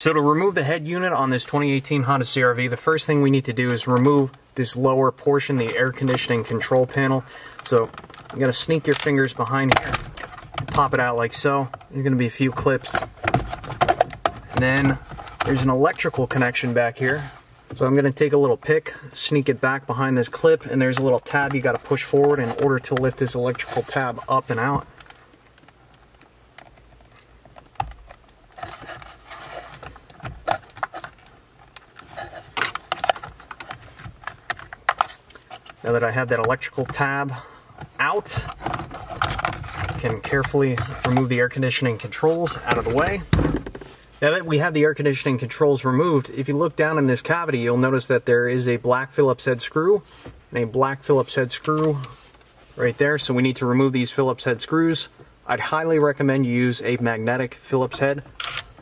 So to remove the head unit on this 2018 Honda CRV, the first thing we need to do is remove this lower portion, the air conditioning control panel. So you gotta sneak your fingers behind here, pop it out like so. There's gonna be a few clips. And then there's an electrical connection back here. So I'm gonna take a little pick, sneak it back behind this clip, and there's a little tab you gotta push forward in order to lift this electrical tab up and out. Now that I have that electrical tab out, I can carefully remove the air conditioning controls out of the way. Now that we have the air conditioning controls removed, if you look down in this cavity, you'll notice that there is a black Phillips head screw and a black Phillips head screw right there. So we need to remove these Phillips head screws. I'd highly recommend you use a magnetic Phillips head.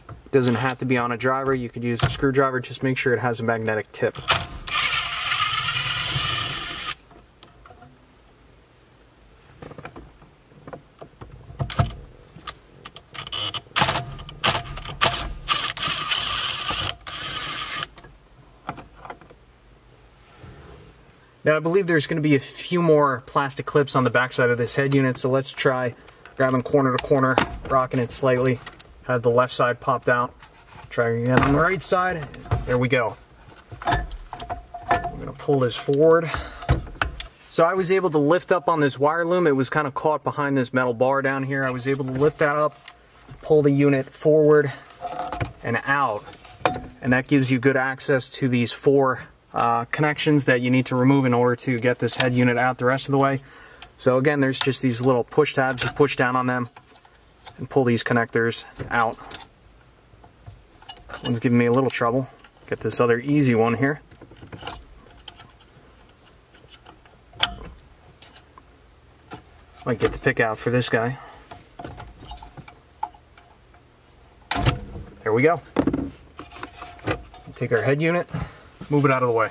It doesn't have to be on a driver. You could use a screwdriver. Just make sure it has a magnetic tip. Now I believe there's going to be a few more plastic clips on the backside of this head unit, so let's try grabbing corner to corner, rocking it slightly, have the left side popped out. Try again on the right side. There we go. I'm going to pull this forward. So I was able to lift up on this wire loom. It was kind of caught behind this metal bar down here. I was able to lift that up, pull the unit forward and out, and that gives you good access to these four connections that you need to remove in order to get this head unit out the rest of the way. So again, there's just these little push tabs. You push down on them and pull these connectors out. One's giving me a little trouble. Get this other easy one here. Might get the pick out for this guy. There we go. Take our head unit, move it out of the way.